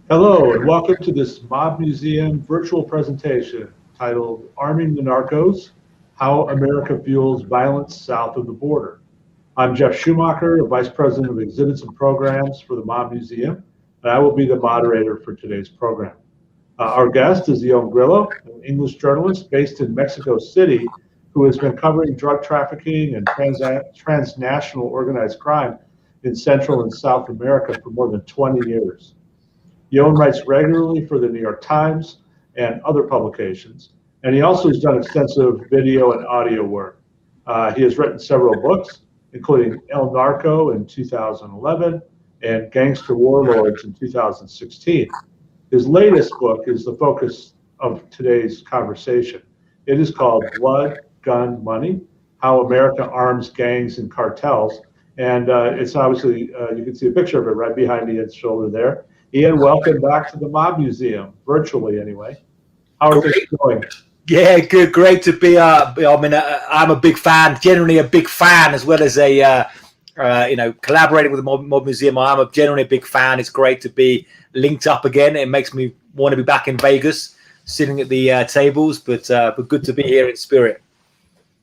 Hello, and welcome to this Mob Museum virtual presentation titled Arming the Narcos, How America Fuels Violence South of the Border. I'm Jeff Schumacher, the Vice President of Exhibits and Programs for the Mob Museum, and I will be the moderator for today's program. Our guest is Ioan Grillo, an English journalist based in Mexico City who has been covering drug trafficking and transnational organized crime in Central and South America for more than 20 years. Ioan writes regularly for the New York Times and other publications, and he also has done extensive video and audio work. He has written several books, including El Narco in 2011 and Gangster Warlords in 2016. His latest book is the focus of today's conversation. It is called Blood, Gun, Money, How America Arms Gangs and Cartels. And it's obviously, you can see a picture of it right behind Ian's shoulder there. Ian, welcome back to the Mob Museum, virtually anyway. How are things going? Yeah, good, great to be. I'm a big fan, generally a big fan, as well as collaborating with the Mob Museum. I'm generally a big fan. It's great to be linked up again. It makes me want to be back in Vegas, sitting at the tables, but good to be here in spirit.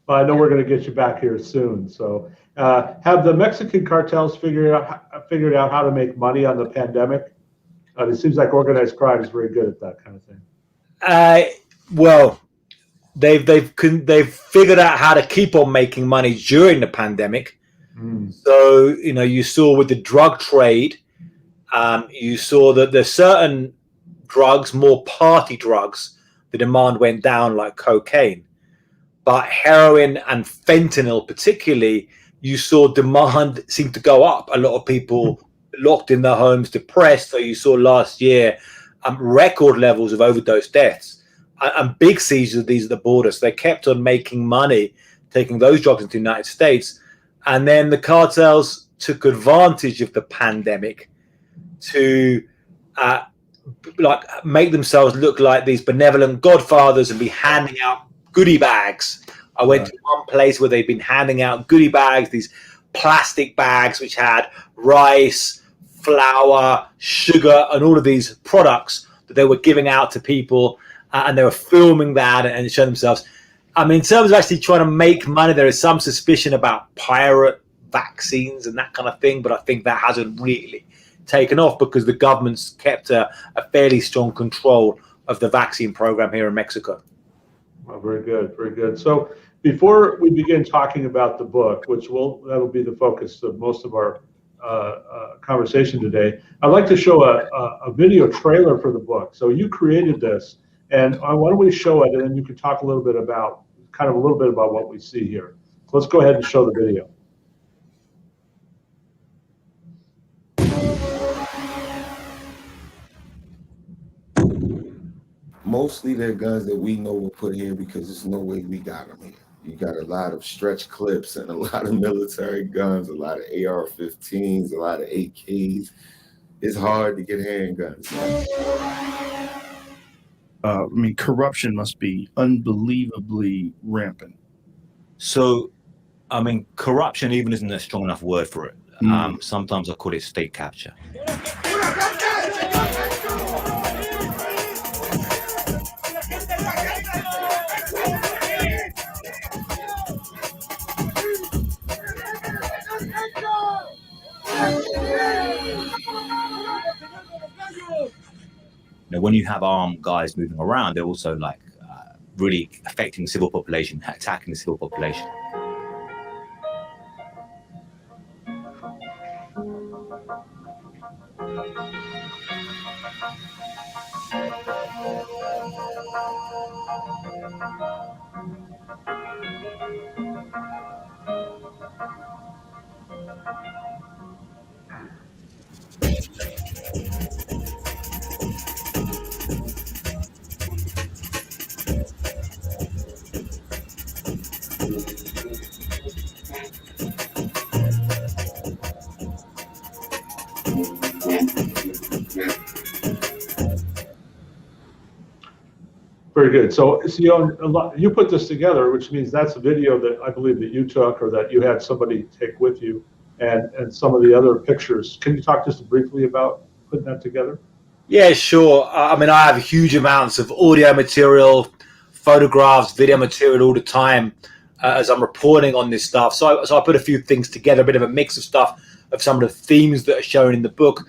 Well, I know we're going to get you back here soon. So, have the Mexican cartels figured out how to make money on the pandemic? It seems like organized crime is very good at that kind of thing. Well, they've figured out how to keep on making money during the pandemic. So you saw with the drug trade, you saw that there's certain drugs, more party drugs, the demand went down, like cocaine, but heroin and fentanyl particularly, you saw demand seem to go up. A lot of people locked in their homes, depressed. So you saw last year record levels of overdose deaths and big seizures of these at the border. So they kept on making money, taking those drugs into the United States. And then the cartels took advantage of the pandemic to make themselves look like these benevolent godfathers and be handing out goodie bags. I went to one place where they'd been handing out goodie bags, these plastic bags which had rice, flour, sugar, and all of these products that they were giving out to people, and they were filming that and showing themselves. I mean, in terms of actually trying to make money, there is some suspicion about pirate vaccines and that kind of thing, but I think that hasn't really taken off because the government's kept a fairly strong control of the vaccine program here in Mexico. Well, very good, very good. So before we begin talking about the book, that'll be the focus of most of our conversation today, I'd like to show a video trailer for the book. So you created this, and why don't we show it, and then you can talk a little bit about what we see here. So let's go ahead and show the video. Mostly they're guns that we know were put here because there's no way we got them here. You got a lot of stretch clips and a lot of military guns, a lot of AR-15s, a lot of AKs. It's hard to get handguns. Corruption must be unbelievably rampant. So, corruption even isn't a strong enough word for it. Sometimes I call it state capture. Now, when you have armed guys moving around, they're also really affecting the civil population, attacking the civil population. Very good. So you put this together, which means that's a video that I believe that you took or that you had somebody take with you, and some of the other pictures. Can you talk just briefly about putting that together? Yeah, sure. I mean, I have huge amounts of audio material, photographs, video material all the time as I'm reporting on this stuff. So I put a few things together, a bit of a mix of stuff of some of the themes that are shown in the book.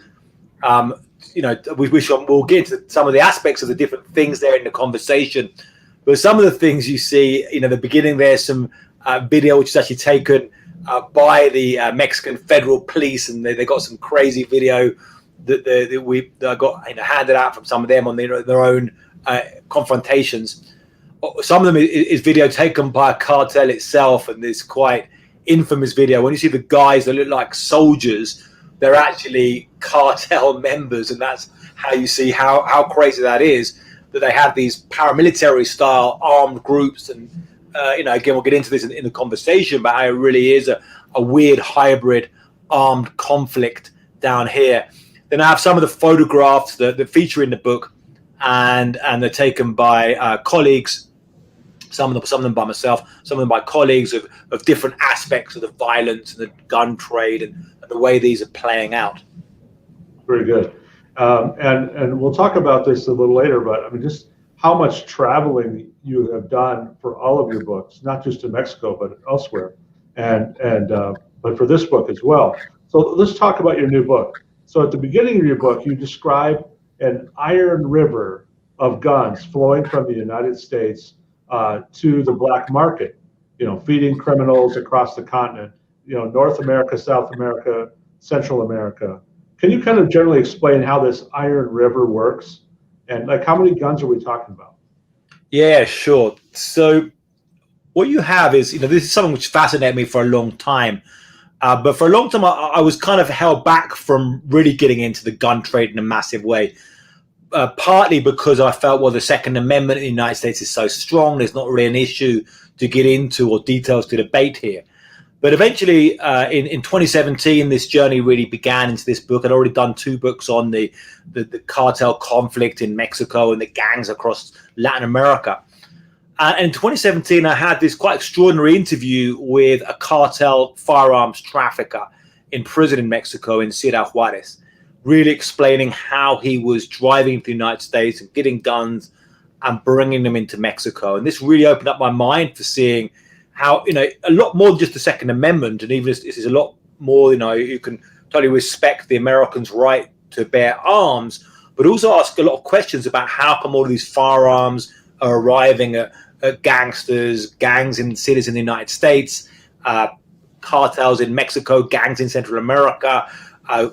Um, we'll get into some of the aspects of the different things there in the conversation. But some of the things you see, the beginning, there's some video which is actually taken by the Mexican federal police, and they got some crazy video that I got handed out from some of them on their own confrontations. Some of them is video taken by a cartel itself, and this quite infamous video. When you see the guys that look like soldiers, they're actually cartel members, and that's how you see how crazy that is, that they have these paramilitary style armed groups. And again, we'll get into this in the conversation, but how it really is a weird hybrid armed conflict down here. Then I have some of the photographs that feature in the book, and they're taken by colleagues. Some of them by myself, some of them by colleagues of different aspects of the violence and the gun trade and the way these are playing out. Very good. And we'll talk about this a little later, but I mean, just how much traveling you have done for all of your books, not just in Mexico, but elsewhere, but for this book as well. So let's talk about your new book. So at the beginning of your book, you describe an iron river of guns flowing from the United States to the black market, feeding criminals across the continent, North America, South America, Central America. Can you kind of generally explain how this iron river works, and like how many guns are we talking about? Yeah, sure. So what you have is, this is something which fascinated me for a long time. But for a long time, I was kind of held back from really getting into the gun trade in a massive way. Partly because I felt, well, the Second Amendment in the United States is so strong, there's not really an issue to get into or details to debate here. But eventually, in 2017, this journey really began into this book. I'd already done 2 books on the cartel conflict in Mexico and the gangs across Latin America. And in 2017, I had this quite extraordinary interview with a cartel firearms trafficker in prison in Mexico in Ciudad Juarez, really explaining how he was driving to the United States and getting guns and bringing them into Mexico. And this really opened up my mind for seeing how, a lot more than just the Second Amendment, and even this is a lot more, you can totally respect the Americans' right to bear arms, but also ask a lot of questions about how come all of these firearms are arriving at gangsters, gangs in cities in the United States, cartels in Mexico, gangs in Central America,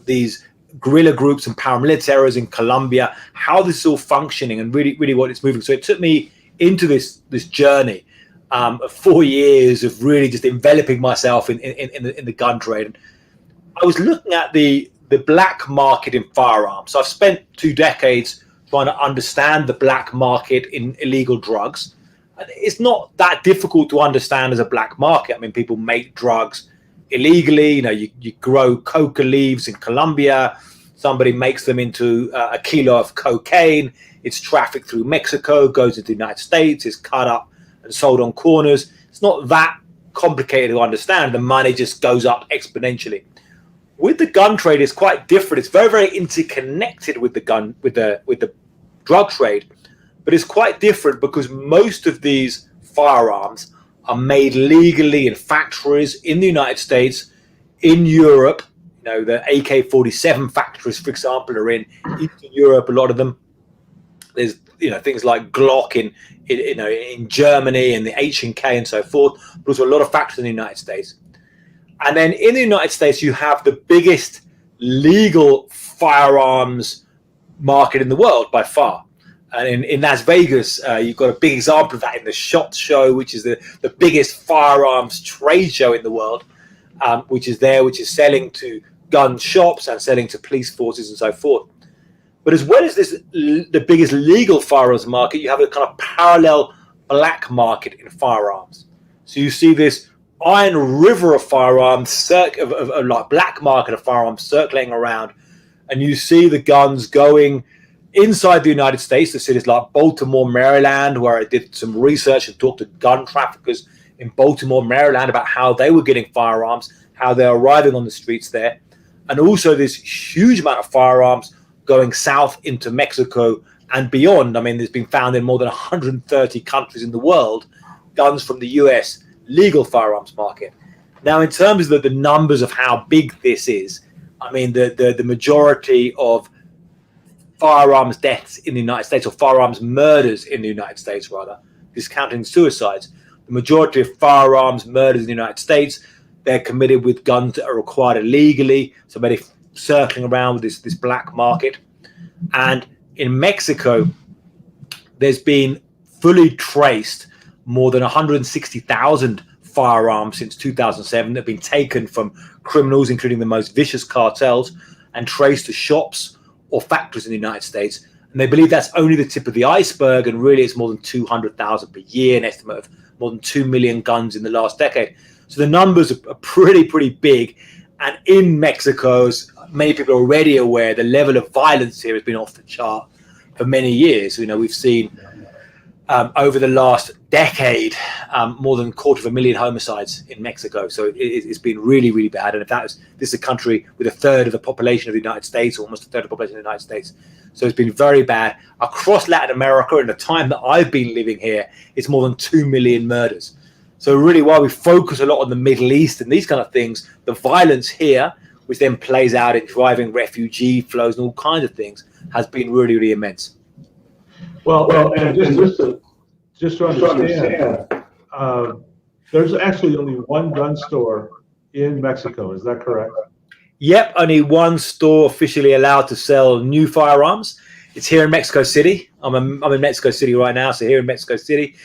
these guerrilla groups and paramilitaries in Colombia, how this is all functioning and really what it's moving. So it took me into this journey of 4 years of really just enveloping myself in the gun trade. And I was looking at the black market in firearms. So I've spent 2 decades trying to understand the black market in illegal drugs. And it's not that difficult to understand as a black market. I mean, people make drugs illegally. You grow coca leaves in Colombia. Somebody makes them into a kilo of cocaine. It's trafficked through Mexico, goes into the United States, is cut up and sold on corners. It's not that complicated to understand. The money just goes up exponentially. With the gun trade, it's quite different. It's very, very interconnected with the drug trade, but it's quite different because most of these firearms are made legally in factories in the United States, in Europe. The AK-47 factories, for example, are in Eastern Europe. A lot of them. There's things like Glock in Germany and the H&K and so forth, but also a lot of factories in the United States. And then in the United States, you have the biggest legal firearms market in the world by far. And in Las Vegas, you've got a big example of that in the SHOT Show, which is the biggest firearms trade show in the world, which is selling to gun shops and selling to police forces and so forth. But as well as the biggest legal firearms market, you have a kind of parallel black market in firearms. So you see this iron river of firearms, like black market of firearms circulating around, and you see the guns going inside the United States, to cities like Baltimore, Maryland, where I did some research and talked to gun traffickers in Baltimore, Maryland about how they were getting firearms, how they're arriving on the streets there. And also this huge amount of firearms going south into Mexico and beyond. I mean, there's been found in more than 130 countries in the world, guns from the US legal firearms market. Now, in terms of the numbers of how big this is, I mean, the majority of firearms deaths in the United States, or firearms murders in the United States, rather, discounting suicides, the majority of firearms murders in the United States, they're committed with guns that are acquired illegally, so maybe circling around with this black market. And in Mexico, there's been fully traced more than 160,000 firearms since 2007 that have been taken from criminals, including the most vicious cartels, and traced to shops or factories in the United States. And they believe that's only the tip of the iceberg, and really it's more than 200,000 per year, an estimate of more than 2 million guns in the last decade. So the numbers are pretty big. And in Mexico, as many people are already aware, the level of violence here has been off the chart for many years. You know, we've seen over the last decade more than 250,000 homicides in Mexico. So it's been really bad. And this is a country with a third of the population of the United States, almost a third of the population of the United States. So it's been very bad. Across Latin America, in the time that I've been living here, it's more than 2 million murders. So really, while we focus a lot on the Middle East and these kind of things, the violence here, which then plays out in driving refugee flows and all kinds of things, has been really immense. Well, and just to understand, there's actually only one gun store in Mexico. Is that correct? Yep, only one store officially allowed to sell new firearms. It's here in Mexico City. I'm in Mexico City right now, so here in Mexico City,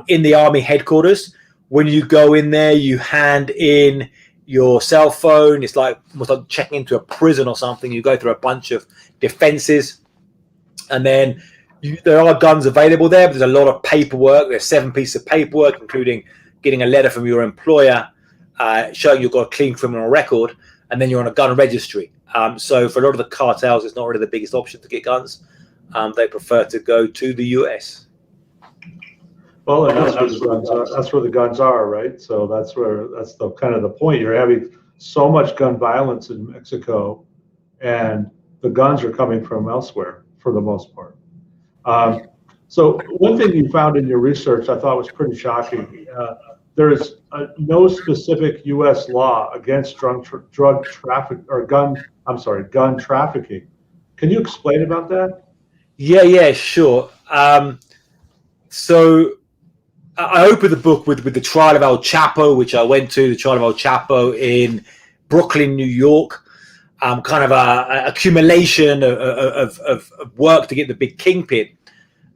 in the Army headquarters. When you go in there, you hand in your cell phone. It's like almost like checking into a prison or something. You go through a bunch of defenses, and then there are guns available there, but there's a lot of paperwork. There's 7 pieces of paperwork, including getting a letter from your employer showing you've got a clean criminal record, and then you're on a gun registry. So for a lot of the cartels, it's not really the biggest option to get guns. They prefer to go to the US. Well, and that's where the guns are, right? So that's the kind of the point. You're having so much gun violence in Mexico, and the guns are coming from elsewhere for the most part. So one thing you found in your research I thought was pretty shocking. There is no specific U.S. law against gun trafficking. Can you explain about that? Yeah, sure. So I opened the book with the trial of El Chapo, which I went to, the trial of El Chapo in Brooklyn, New York. Kind of a accumulation of work to get the big kingpin.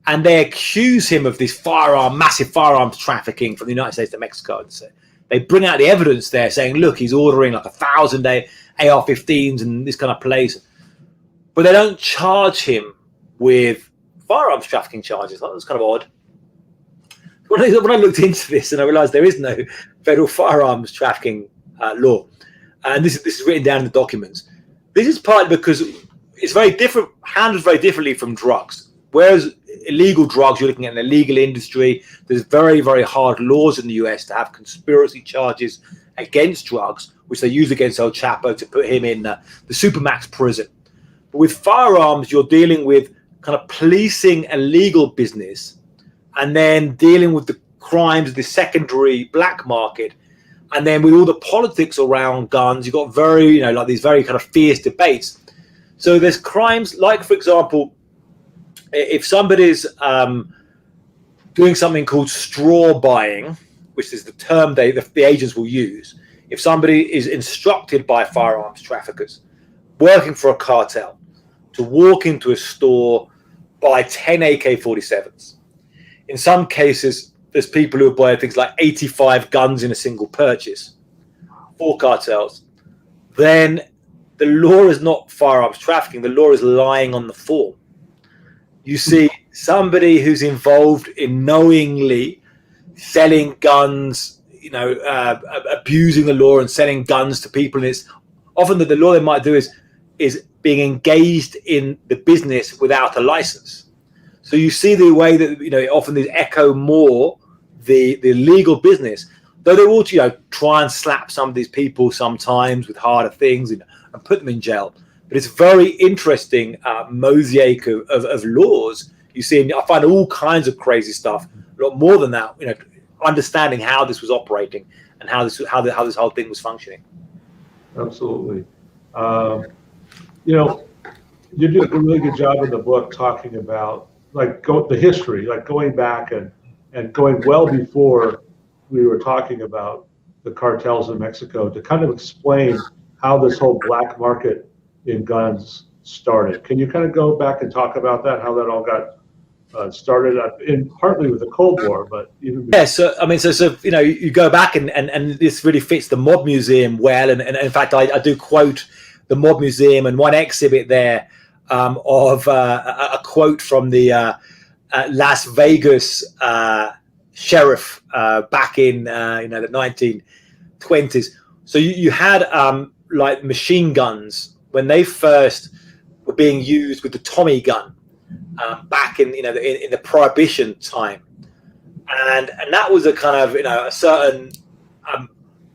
And they accuse him of this massive firearms trafficking from the United States to Mexico. And so they bring out the evidence there saying, look, he's ordering like 1,000 AR-15s and this kind of place. But they don't charge him with firearms trafficking charges. That was kind of odd. When I looked into this and I realized there is no federal firearms trafficking law, and this is written down in the documents. This is partly because it's very different, handled very differently from drugs. Whereas illegal drugs, you're looking at an illegal industry. There's very hard laws in the US to have conspiracy charges against drugs, which they use against El Chapo to put him in the Supermax prison. But with firearms, you're dealing with kind of policing a legal business and then dealing with the crimes of the secondary black market. And then with all the politics around guns, you've got like these very kind of fierce debates. So there's crimes like, for example, if somebody's doing something called straw buying, which is the term the agents will use, if somebody is instructed by firearms traffickers working for a cartel to walk into a store, buy 10 AK-47s. In some cases, there's people who buy things like 85 guns in a single purchase for cartels. Then the law is not firearms trafficking. The law is lying on the form. You see somebody who's involved in knowingly selling guns, abusing the law and selling guns to people. And it's often that the law they might do is being engaged in the business without a license. So you see the way that, often these echo more the legal business, though they will, try and slap some of these people sometimes with harder things and put them in jail. but it's very interesting mosaic of laws. You see, I find all kinds of crazy stuff. A lot more than that, understanding how this was operating and how this whole thing was functioning. Absolutely. You do a really good job in the book talking about the history, like going back and going well before we were talking about the cartels in Mexico, to kind of explain how this whole black market in guns started. Can you kind of go back and talk about that, how that all got started in partly with the Cold War, but even before? Yeah. So I mean, you go back and this really fits the Mob Museum well, and in fact, I do quote the Mob Museum and one exhibit there of a quote from the Las Vegas sheriff back in the 1920s. So you had like machine guns when they first were being used with the Tommy gun back in in the Prohibition time, and that was a kind of a certain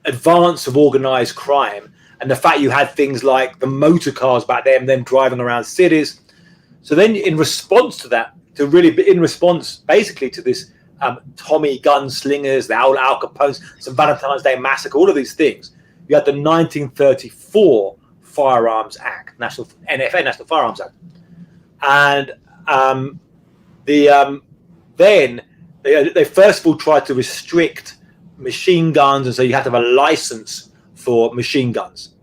advance of organized crime, and the fact you had things like the motor cars back then, them driving around cities. So then, in response to that, basically to this Tommy gunslingers, the Al Capones, some Valentine's Day Massacre, all of these things, you had the 1934 Firearms Act, National Firearms Act, and then they first of all tried to restrict machine guns, and so you had to have a license for machine guns,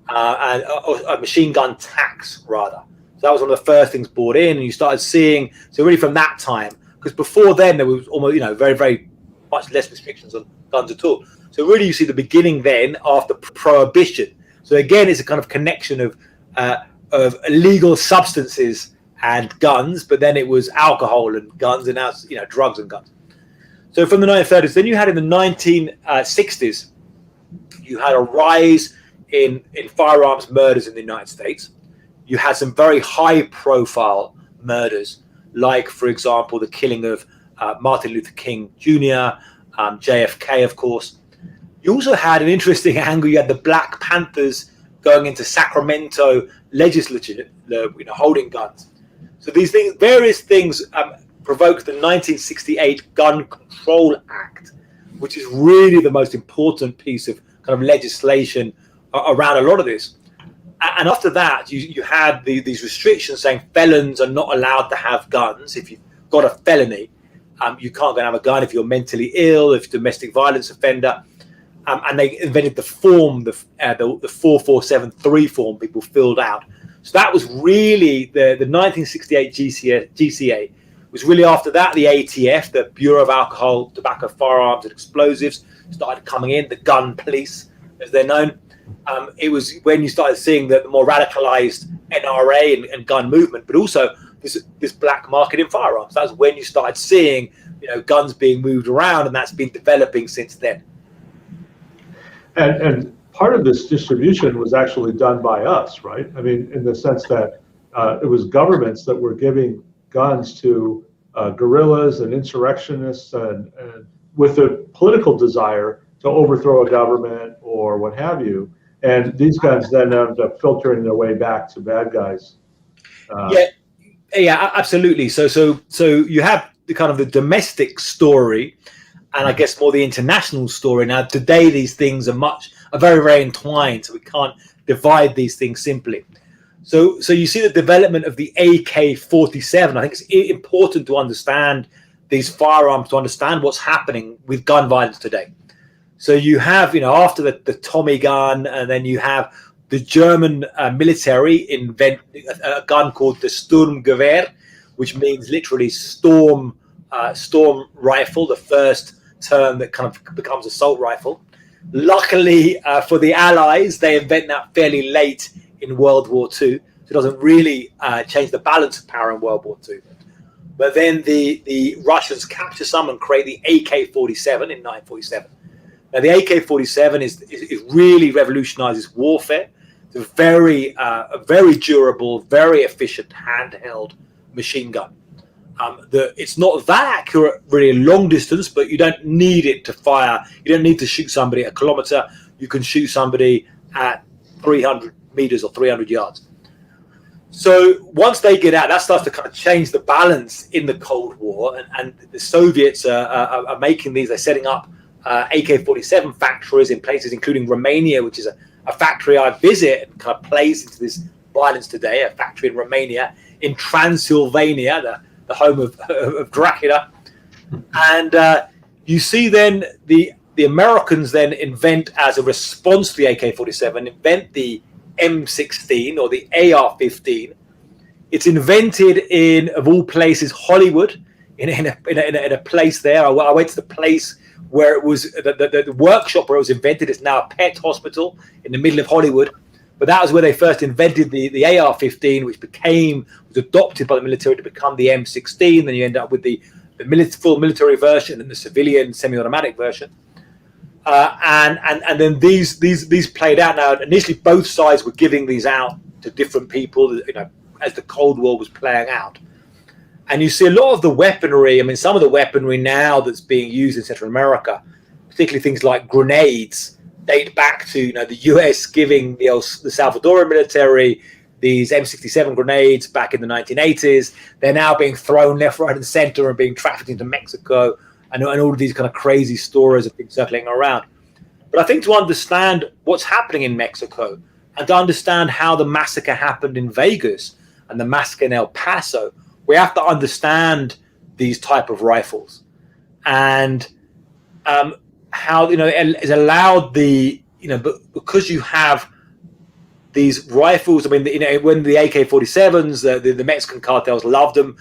and a machine gun tax rather. So that was one of the first things brought in, and you started seeing. So really from that time, because before then there was almost very, very much less restrictions on guns at all. So really you see the beginning then after Prohibition. So again, it's a kind of connection of illegal substances and guns, but then it was alcohol and guns, and now it's drugs and guns. So from the 1930s, then you had in the 1960s, you had a rise in firearms murders in the United States. You had some very high-profile murders, like, for example, the killing of Martin Luther King Jr., JFK, of course. You also had an interesting angle. You had the Black Panthers going into Sacramento legislature, holding guns. So these things, various things, provoked the 1968 Gun Control Act, which is really the most important piece of kind of legislation around a lot of this. And after that, you had these restrictions saying felons are not allowed to have guns. If you've got a felony, you can't go and have a gun if you're mentally ill, if you're a domestic violence offender. And they invented the form, the 4473 form people filled out. So that was really the 1968 GCA. Was really after that, the ATF, the Bureau of Alcohol, Tobacco, Firearms and Explosives, started coming in, the gun police, as they're known. It was when you started seeing the more radicalized NRA and gun movement, but also this black market in firearms. That's when you started seeing, guns being moved around, and that's been developing since then. And part of this distribution was actually done by us, right? I mean, in the sense that it was governments that were giving guns to guerrillas and insurrectionists, and with a political desire to overthrow a government or what have you. And these guns then end up filtering their way back to bad guys. Yeah, absolutely. So you have the kind of the domestic story, and I guess more the international story. Now today, these things are very, very entwined, so we can't divide these things simply. So you see the development of the AK-47. I think it's important to understand these firearms, to understand what's happening with gun violence today. So you have, after the Tommy gun, and then you have the German military invent a gun called the Sturmgewehr, which means literally storm rifle, the first term that kind of becomes assault rifle. Luckily for the Allies, they invent that fairly late in World War II. So it doesn't really change the balance of power in World War II. But then the Russians capture some and create the AK-47 in 1947. Now, the AK-47 is really revolutionizes warfare. It's a very durable, very efficient handheld machine gun. It's not that accurate really long distance, but you don't need it to fire. You don't need to shoot somebody at a kilometer. You can shoot somebody at 300 meters or 300 yards. So once they get out, that starts to kind of change the balance in the Cold War, and the Soviets are making these. They're setting up AK-47 factories in places including Romania, which is a factory I visit and kind of plays into this violence today, a factory in Romania, in Transylvania, the home of Dracula. And you see then the Americans then invent, as a response to the AK-47, invent the M16 or the AR-15. It's invented in, of all places, Hollywood, in a place there. I went to the place where it was, the workshop where it was invented. It's now a pet hospital in the middle of Hollywood. But that was where they first invented the AR-15, which was adopted by the military to become the M16. Then you end up with the full military version and the civilian semi-automatic version. And then these played out. Now, initially, both sides were giving these out to different people, as the Cold War was playing out. And you see a lot of the weaponry. I mean, some of the weaponry now that's being used in Central America, particularly things like grenades, date back to the US giving the Salvadoran military these M67 grenades back in the 1980s. They're now being thrown left, right, and center and being trafficked into Mexico, and all of these kind of crazy stories have been circling around. But I think to understand what's happening in Mexico and to understand how the massacre happened in Vegas and the massacre in El Paso, we have to understand these type of rifles and how it's allowed because you have these rifles. I mean, when the AK-47s, the Mexican cartels loved them.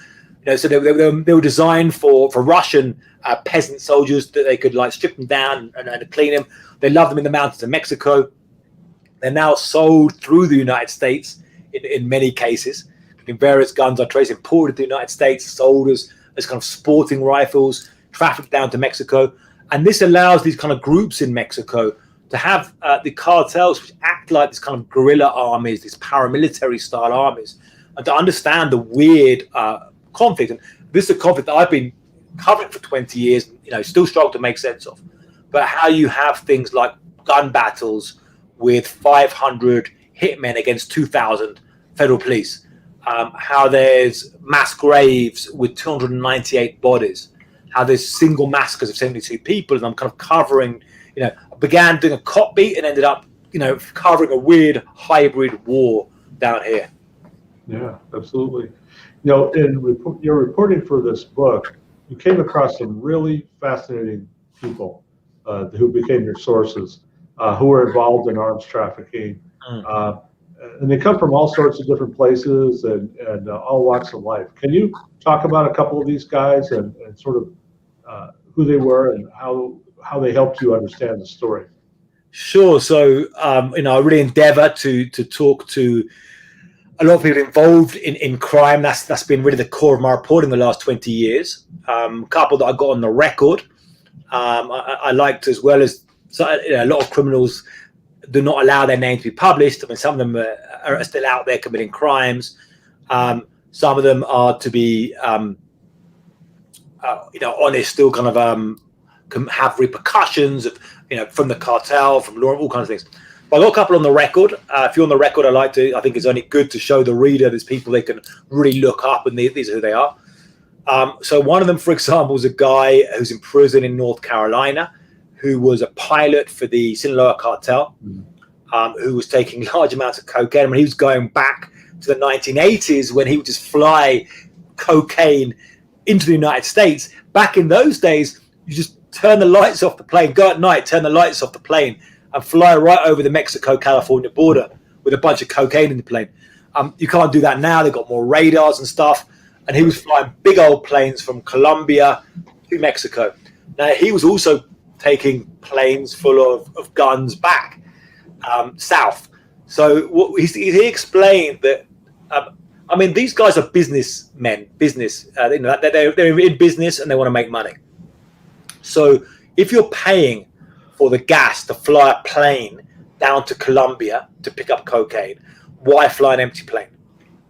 So they were designed for Russian peasant soldiers that they could strip them down and clean them. They loved them in the mountains of Mexico. They're now sold through the United States in many cases. In various guns are traced imported to the United States, sold as kind of sporting rifles, trafficked down to Mexico. And this allows these kind of groups in Mexico to have the cartels, which act like this kind of guerrilla armies, these paramilitary style armies, and to understand the weird conflict. And this is a conflict that I've been covering for 20 years, still struggle to make sense of. But how you have things like gun battles with 500 hitmen against 2,000 federal police. How there's mass graves with 298 bodies, how there's single massacres of 72 people, and I'm kind of covering, I began doing a cop beat and ended up, covering a weird hybrid war down here. Yeah, absolutely. In your reporting for this book, you came across some really fascinating people who became your sources, who were involved in arms trafficking. And they come from all sorts of different places and all walks of life. Can you talk about a couple of these guys and sort of who they were and how they helped you understand the story? Sure. So, I really endeavor to talk to a lot of people involved in crime. That's been really the core of my reporting the last 20 years. A couple that I got on the record. I liked, as well as a lot of criminals do not allow their name to be published. I mean, some of them are still out there committing crimes. Some of them are to be, honest, still kind of can have repercussions of, from the cartel, from law, all kinds of things. But I got a couple on the record. If you're on the record, I think it's only good to show the reader there's people they can really look up, and these are who they are. So one of them, for example, is a guy who's in prison in North Carolina, who was a pilot for the Sinaloa cartel, who was taking large amounts of cocaine. I mean, he was going back to the 1980s when he would just fly cocaine into the United States. Back in those days, you just turn the lights off the plane, go at night, turn the lights off the plane, and fly right over the Mexico-California border with a bunch of cocaine in the plane. You can't do that now. They've got more radars and stuff. And he was flying big old planes from Colombia to Mexico. Now, he was also taking planes full of guns back south. So he explained that, these guys are businessmen, they're in business and they want to make money. So if you're paying for the gas to fly a plane down to Colombia to pick up cocaine, why fly an empty plane?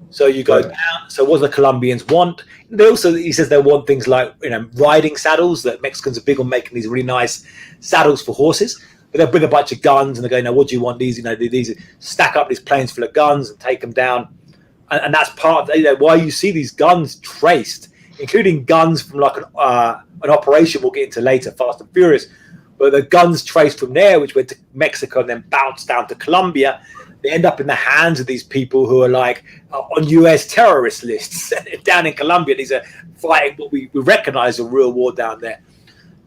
So you go down. So what do the Colombians want? They also, he says, they want things like riding saddles. That Mexicans are big on making these really nice saddles for horses. But they'll bring a bunch of guns and they go, "Now, what do you want? These, these stack up these planes full of guns and take them down." and that's part of why you see these guns traced, including guns from like an operation we'll get into later, Fast and Furious, but the guns traced from there, which went to Mexico and then bounced down to Colombia. They end up in the hands of these people who are like on US terrorist lists down in Colombia. These are fighting what we recognize a real war down there.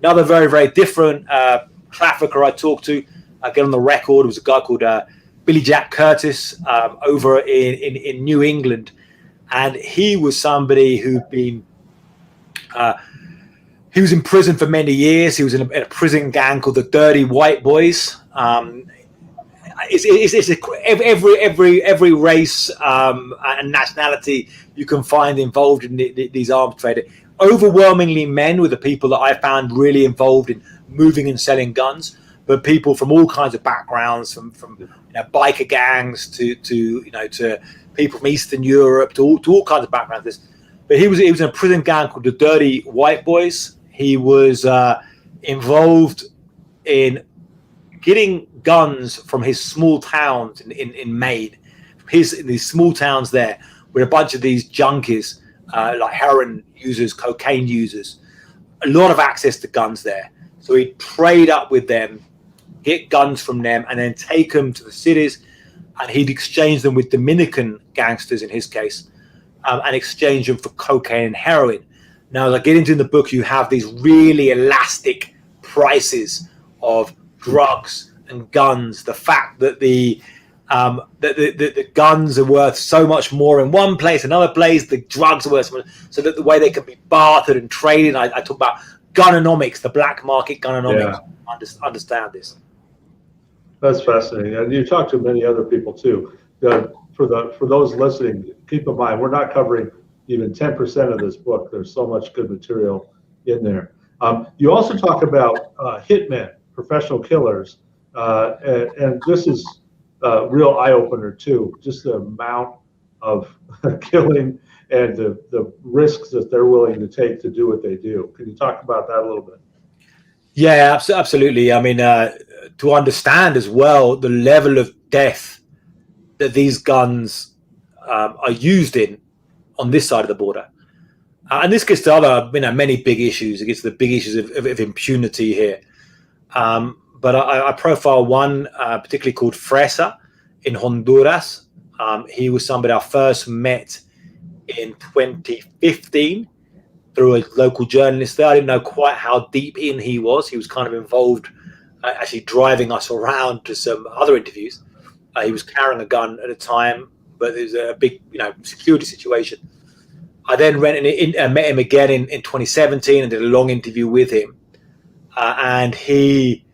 Another very, very different trafficker I talked to, I get on the record, was a guy called Billy Jack Curtis over in New England. And he was somebody who'd been, he was in prison for many years. He was in a prison gang called the Dirty White Boys. Every race and nationality you can find involved in these arms trade. Overwhelmingly men were the people that I found really involved in moving and selling guns, but people from all kinds of backgrounds, from biker gangs to people from Eastern Europe to all kinds of backgrounds. But he was in a prison gang called the Dirty White Boys. He was involved in getting guns from his small towns in Maine, these small towns there, with a bunch of these junkies, like heroin users, cocaine users, a lot of access to guns there. So he'd trade up with them, get guns from them, and then take them to the cities, and he'd exchange them with Dominican gangsters in his case, and exchange them for cocaine and heroin. Now, as I get into in the book, you have these really elastic prices of drugs and guns. The fact that the guns are worth so much more in one place, another place, the drugs are worth so much, so that the way they can be bartered and traded. I talk about gunonomics, the black market gunonomics. Yeah. Understand this. That's fascinating. And you talk to many other people too. For those listening, keep in mind, we're not covering even 10% of this book. There's so much good material in there. You also talk about hitmen, professional killers, and this is a real eye-opener too, just the amount of killing and the risks that they're willing to take to do what they do. Can you talk about that a little bit? Yeah, absolutely. I mean, to understand as well the level of death that these guns are used in on this side of the border. And this gets to other, many big issues. It gets to the big issues of impunity here. But I profile one particularly called Fresa in Honduras. He was somebody I first met in 2015 through a local journalist there. I didn't know quite how deep in he was. He was kind of involved, actually driving us around to some other interviews. He was carrying a gun at the time, but there's a big, security situation. I then went and met him again in 2017 and did a long interview with him. And he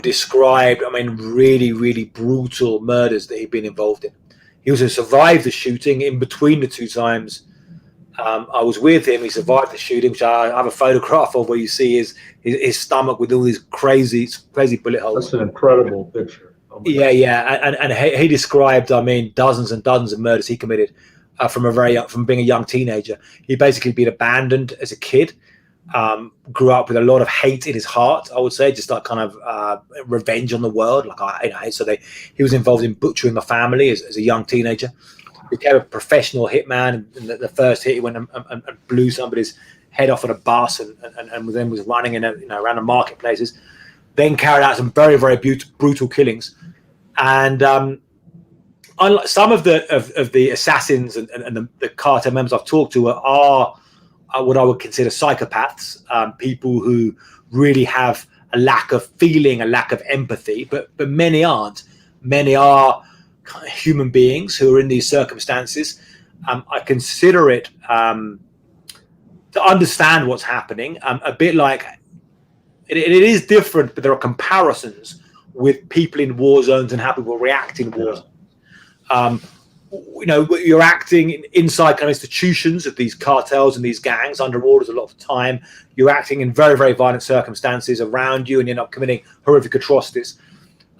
described, really, really brutal murders that he'd been involved in. He also survived the shooting. In between the two times I was with him, he survived the shooting, which I have a photograph of, where you see his stomach with all these crazy bullet holes. That's an incredible picture. Oh, yeah. And he described, dozens and dozens of murders he committed from being a young teenager. He'd basically been abandoned as a kid. Grew up with a lot of hate in his heart, I would say, just like kind of revenge on the world. He was involved in butchering a family as a young teenager. Became a professional hitman. And the first hit, he went and blew somebody's head off on a bus, and then was running in around the marketplaces. Then carried out some very, very brutal killings. And unlike some of the assassins and the cartel members I've talked to are what I would consider psychopaths, people who really have a lack of feeling, a lack of empathy, but many aren't. Many are human beings who are in these circumstances. I consider it, to understand what's happening, a bit like, it is different, but there are comparisons with people in war zones and how people react in war zones. You're acting inside kind of institutions of these cartels and these gangs under orders a lot of the time. You're acting in very, very violent circumstances around you, and you're not committing horrific atrocities.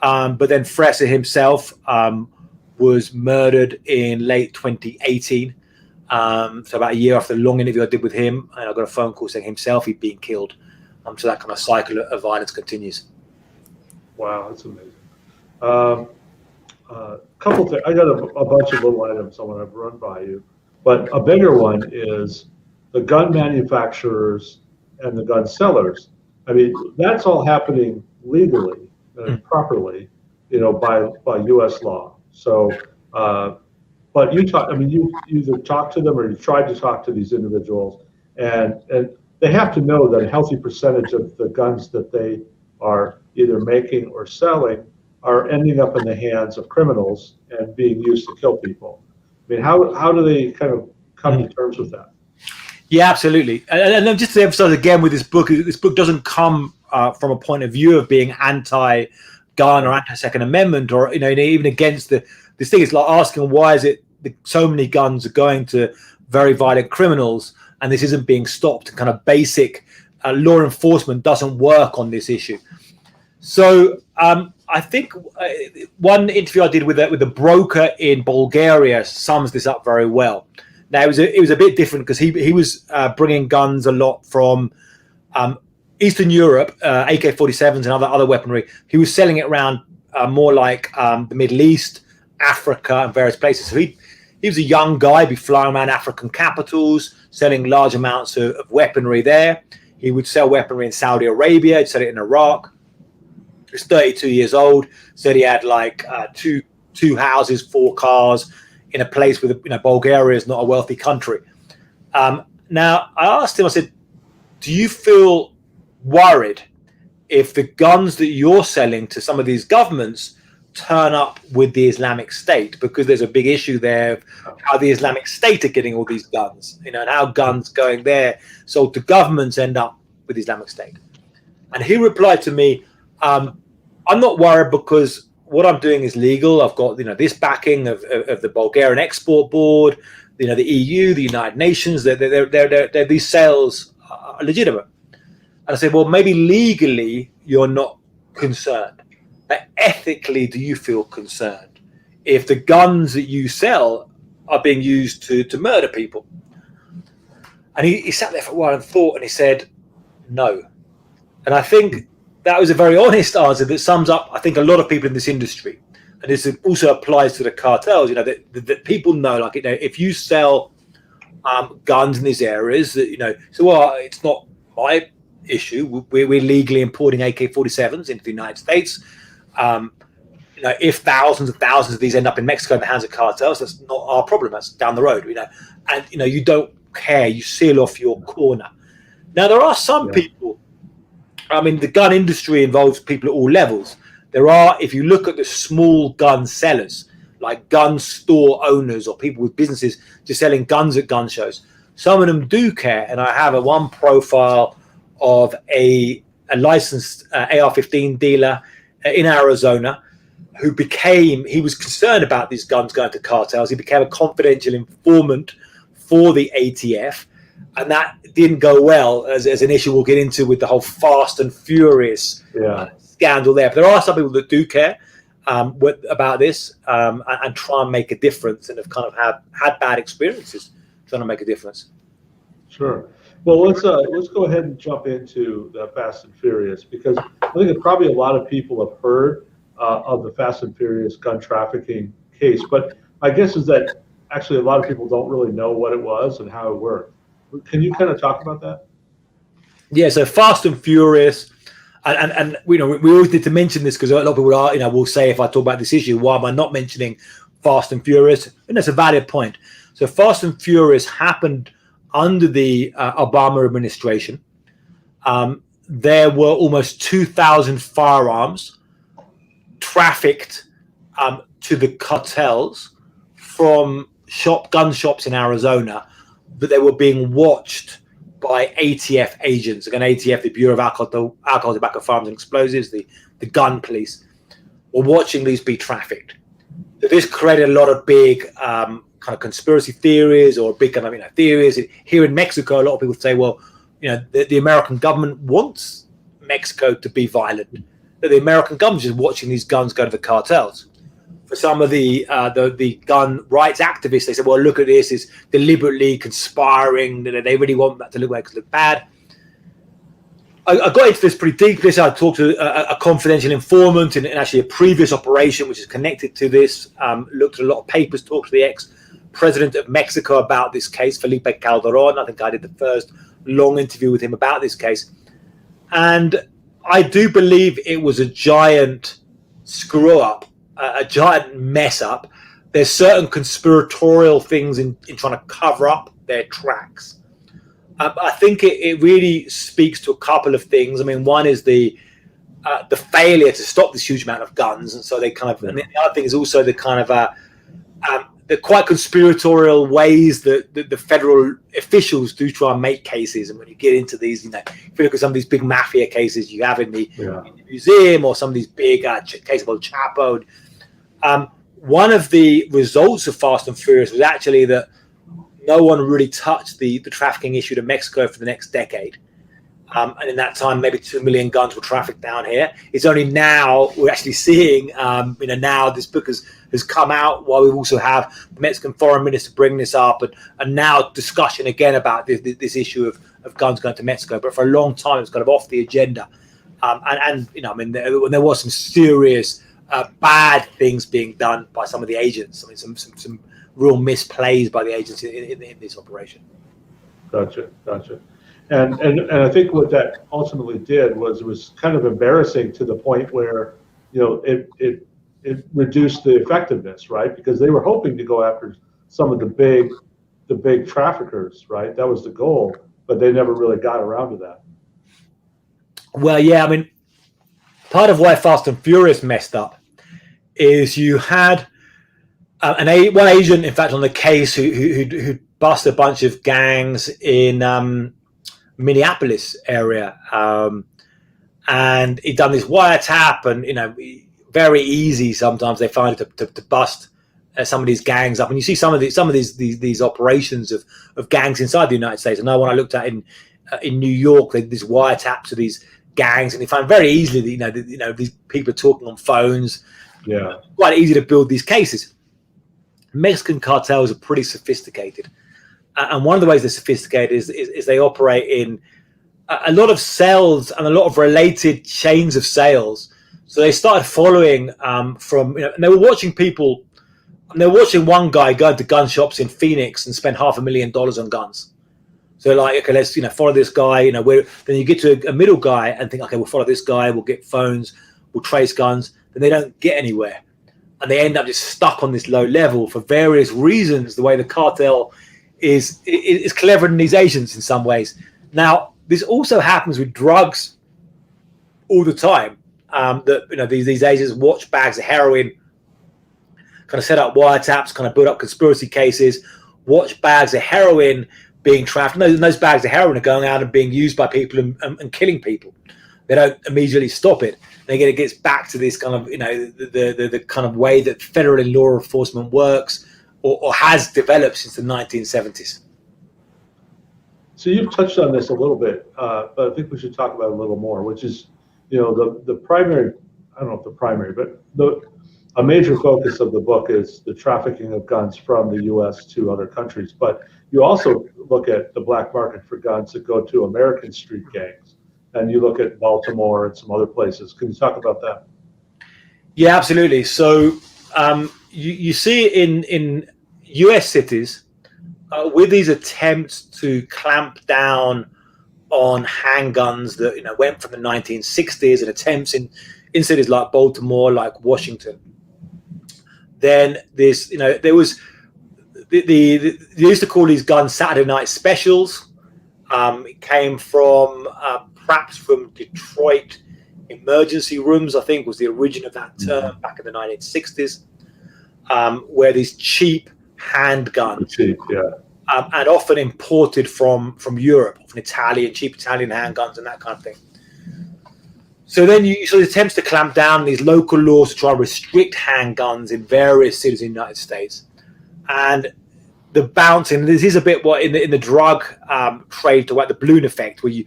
But then Fresa himself was murdered in late 2018. So about a year after the long interview I did with him, and I got a phone call saying himself he'd been killed. So that kind of cycle of violence continues. Wow, that's amazing. couple things. I got a bunch of little items I want to run by you, but a bigger one is the gun manufacturers and the gun sellers. I mean, that's all happening legally, properly, by U.S. law. So, but you talk. I mean, you either talk to them or you tried to talk to these individuals, and they have to know that a healthy percentage of the guns that they are either making or selling are ending up in the hands of criminals and being used to kill people. I mean, how do they kind of come to terms with that? Yeah, absolutely. And then just to emphasize again with this book doesn't come from a point of view of being anti-gun or anti-Second Amendment or even against this thing. It's like asking why is it that so many guns are going to very violent criminals and this isn't being stopped. Kind of basic law enforcement doesn't work on this issue. So I think one interview I did with a broker in Bulgaria sums this up very well. Now it was a bit different because he was bringing guns a lot from Eastern Europe, AK-47s and other weaponry. He was selling it around more like the Middle East, Africa, and various places. So he was a young guy, be flying around African capitals, selling large amounts of weaponry there. He would sell weaponry in Saudi Arabia. He'd sell it in Iraq. He was 32 years old. Said he had like two houses, 4 cars, in a place with, Bulgaria is not a wealthy country. Now, I asked him, I said, do you feel worried if the guns that you're selling to some of these governments turn up with the Islamic State? Because there's a big issue there of how the Islamic State are getting all these guns, and how guns going there sold to governments end up with the Islamic State. And he replied to me, I'm not worried because what I'm doing is legal. I've got, this backing of the Bulgarian Export Board, the EU, the United Nations. They're these sales are legitimate. And I said, well, maybe legally you're not concerned, but ethically, do you feel concerned if the guns that you sell are being used to murder people? And he sat there for a while and thought, and he said, no. And I think that was a very honest answer that sums up, I think, a lot of people in this industry. And this also applies to the cartels, that people know, like, if you sell guns in these areas, that, so, well, it's not my issue. We're legally importing AK-47s into the United States. If thousands of these end up in Mexico in the hands of cartels, that's not our problem. That's down the road, And, you don't care. You seal off your corner. Now, there are some people, the gun industry involves people at all levels. There are, if you look at the small gun sellers, like gun store owners or people with businesses just selling guns at gun shows, some of them do care. And I have one profile of a licensed AR-15 dealer in Arizona who he was concerned about these guns going to cartels. He became a confidential informant for the ATF. And that didn't go well as an issue we'll get into with the whole Fast and Furious scandal there. But there are some people that do care about this and try and make a difference and have kind of had bad experiences trying to make a difference. Sure. Well, let's go ahead and jump into the Fast and Furious, because I think that probably a lot of people have heard of the Fast and Furious gun trafficking case. But my guess is that actually a lot of people don't really know what it was and how it worked. Can you kind of talk about that? Yeah, so Fast and Furious, and we always need to mention this because a lot of people are, will say if I talk about this issue, why am I not mentioning Fast and Furious? And that's a valid point. So Fast and Furious happened under the Obama administration. There were almost 2,000 firearms trafficked to the cartels from gun shops in Arizona, but they were being watched by ATF agents. Again, ATF, the Bureau of Alcohol, Tobacco, Firearms and Explosives, the gun police, were watching these be trafficked. So this created a lot of big kind of conspiracy theories or big kind of theories. Here in Mexico, a lot of people say, well, the American government wants Mexico to be violent. The American government is watching these guns go to the cartels. For some of the gun rights activists, they said, well, look at this, it's deliberately conspiring. They really want that to look bad. I got into this pretty deeply. So I talked to a confidential informant in actually a previous operation which is connected to this. Looked at a lot of papers, talked to the ex-president of Mexico about this case, Felipe Calderon. I think I did the first long interview with him about this case. And I do believe it was a giant screw-up, a giant mess-up. There's certain conspiratorial things in trying to cover up their tracks. I think it really speaks to a couple of things. I mean, one is the failure to stop this huge amount of guns, and so they kind of. And the other thing is also the kind of the quite conspiratorial ways that the federal officials do try and make cases. And when you get into these, if you look at some of these big mafia cases you have in the museum, or some of these big cases of Chapo. One of the results of Fast and Furious was actually that no one really touched the trafficking issue to Mexico for the next decade. And in that time, maybe 2 million guns were trafficked down here. It's only now we're actually seeing, now this book has come out while we also have the Mexican foreign minister bringing this up, and now discussion again about this issue of guns going to Mexico. But for a long time, it was kind of off the agenda. There was some serious bad things being done by some of the agents. I mean, some real misplays by the agents in this operation. Gotcha. And I think what that ultimately did was it was kind of embarrassing to the point where, it reduced the effectiveness, right? Because they were hoping to go after some of the big traffickers, right? That was the goal, but they never really got around to that. Well, yeah, I mean, part of why Fast and Furious messed up is you had one agent, in fact, on the case who busted a bunch of gangs in Minneapolis area, and he'd done this wiretap, and very easy sometimes they find it to bust some of these gangs up, and you see some of these operations of gangs inside the United States. And one I looked at in New York, they did this wiretap to these gangs, and they found very easily that these people are talking on phones. Yeah, quite easy to build these cases. Mexican cartels are pretty sophisticated, and one of the ways they're sophisticated is they operate in a lot of cells and a lot of related chains of sales. So they started following and they were watching people, and they were watching one guy go to gun shops in Phoenix and spend $500,000 on guns. So like, okay, let's follow this guy. Then you get to a middle guy and think, okay, we'll follow this guy. We'll get phones. We'll trace guns. Then they don't get anywhere, and they end up just stuck on this low level for various reasons. The way the cartel is cleverer than these agents in some ways. Now, this also happens with drugs all the time. These agents watch bags of heroin, kind of set up wiretaps, kind of build up conspiracy cases, watch bags of heroin being trafficked. And those bags of heroin are going out and being used by people and killing people. They don't immediately stop it. And again, it gets back to this kind of, the kind of way that federal law enforcement works or has developed since the 1970s. So you've touched on this a little bit, but I think we should talk about it a little more, which is, the primary, I don't know if the primary, but a major focus of the book is the trafficking of guns from the U.S. to other countries. But you also look at the black market for guns that go to American street gangs. And you look at Baltimore and some other places. Can you talk about that? Yeah, absolutely. So you see in U.S. cities with these attempts to clamp down on handguns that went from the 1960s, and attempts in cities like Baltimore, like Washington. Then there was they used to call these guns Saturday night specials. It came from perhaps from Detroit emergency rooms, I think was the origin of that term back in the 1960s, where these cheap handguns, and often imported from Europe, often cheap Italian handguns and that kind of thing. So then you saw attempts to clamp down on these local laws to try and restrict handguns in various cities in the United States. And the bouncing, this is a bit what in the drug trade, to like the balloon effect, where you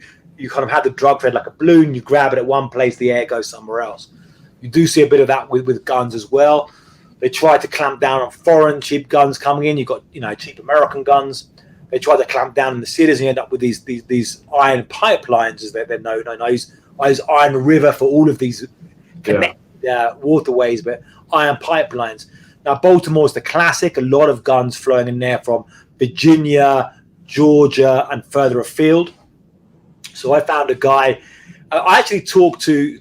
kind of have the drug trade like a balloon, you grab it at one place, the air goes somewhere else. You do see a bit of that with guns as well. They try to clamp down on foreign cheap guns coming in. You've got cheap American guns, they try to clamp down in the cities, and you end up with these iron pipelines, as they're known. And I use Iron River for all of these connected waterways, but iron pipelines. Now, Baltimore's the classic. A lot of guns flowing in there from Virginia, Georgia, and further afield. So I found a guy. I actually talked to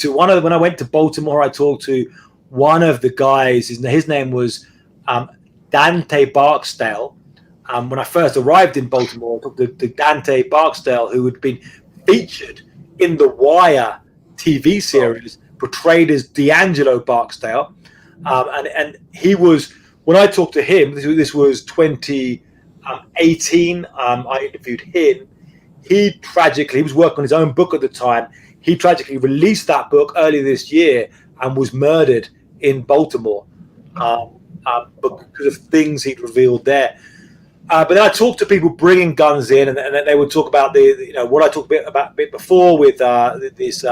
one of them when I went to Baltimore. I talked to one of the guys. His name was Dante Barksdale. When I first arrived in Baltimore, I talked to Dante Barksdale, who had been featured in the Wire TV series, portrayed as D'Angelo Barksdale. And he was, when I talked to him, this was 2018, I interviewed him. He was working on his own book at the time. He tragically released that book earlier this year and was murdered in Baltimore because of things he'd revealed there. But then I talked to people bringing guns in, and then they would talk about what I talked about a bit before with these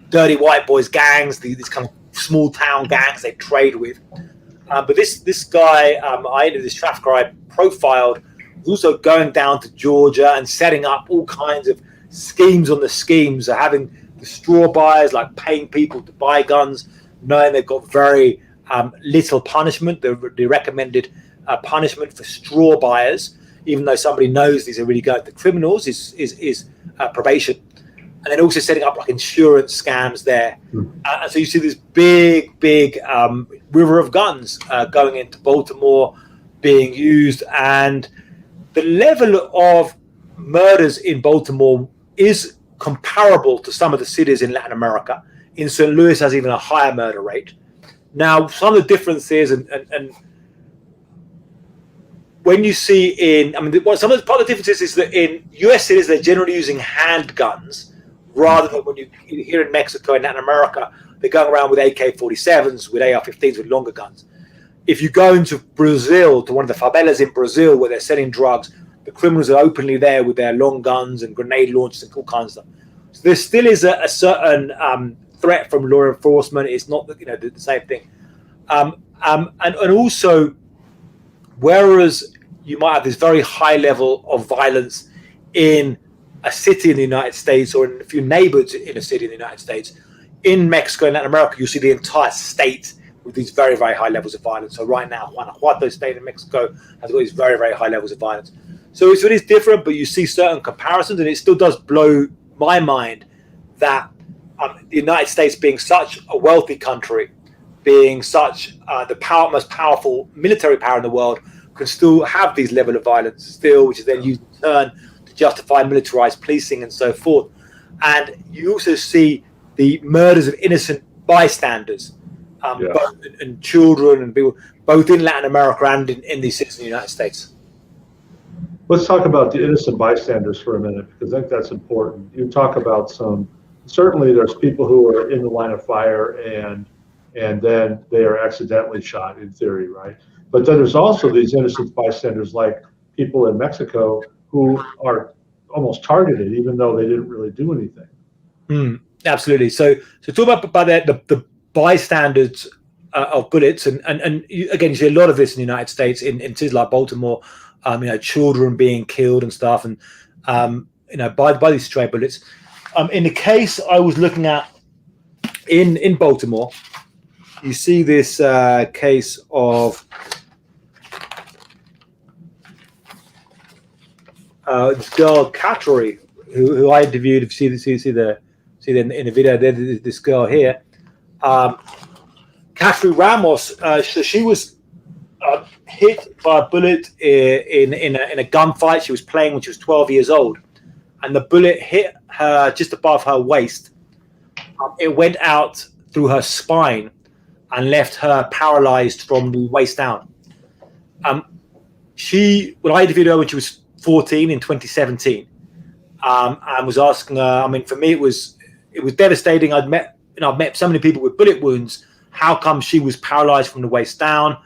dirty white boys gangs, these kind of small town gangs they trade with. But this guy, this trafficker I profiled, was also going down to Georgia and setting up all kinds of schemes on the schemes, of having the straw buyers, like paying people to buy guns, knowing they've got very little punishment. The recommended punishment for straw buyers, even though somebody knows these are really going to criminals, is probation. And then also setting up like insurance scams there. And so you see this big river of guns going into Baltimore being used. And the level of murders in Baltimore is comparable to some of the cities in Latin America. In St. Louis has even a higher murder rate. Now, some of the differences and when you see some of the differences is that in US cities, they're generally using handguns rather than when you here in Mexico and Latin America, they're going around with AK-47s, with AR-15s, with longer guns. If you go into Brazil, to one of the favelas in Brazil where they're selling drugs, the criminals are openly there with their long guns and grenade launchers and all kinds of stuff. So there still is a certain threat from law enforcement. It's not the same thing. And also, whereas you might have this very high level of violence in a city in the United States or in a few neighborhoods in a city in the United States, in Mexico and Latin America, you see the entire state with these very, very high levels of violence. So right now, Guanajuato state in Mexico has got these very, very high levels of violence. So it is different, but you see certain comparisons, and it still does blow my mind that the United States, being such a wealthy country, being such the most powerful military power in the world, can still have these level of violence still, which is then used in turn to justify militarized policing and so forth. And you also see the murders of innocent bystanders, both and children and people, both in Latin America and in these cities in the United States. Let's talk about the innocent bystanders for a minute, because I think that's important. You talk about certainly there's people who are in the line of fire and then they are accidentally shot, in theory, right? But then there's also these innocent bystanders, like people in Mexico, who are almost targeted, even though they didn't really do anything. Absolutely. So talk about the bystanders of bullets, and again, you see a lot of this in the United States in cities like Baltimore. Children being killed and stuff, and by these stray bullets. In the case I was looking at in Baltimore, you see this case of this girl Cattery, who I interviewed. If you see the in the video, there's this girl here, Cattery Ramos. She was hit by a bullet in a gunfight. She was playing when she was 12 years old, and the bullet hit her just above her waist. It went out through her spine and left her paralyzed from the waist down. When I interviewed her when she was 14 in 2017, and was asking her. For me, it was devastating. I've met so many people with bullet wounds. How come she was paralyzed from the waist down?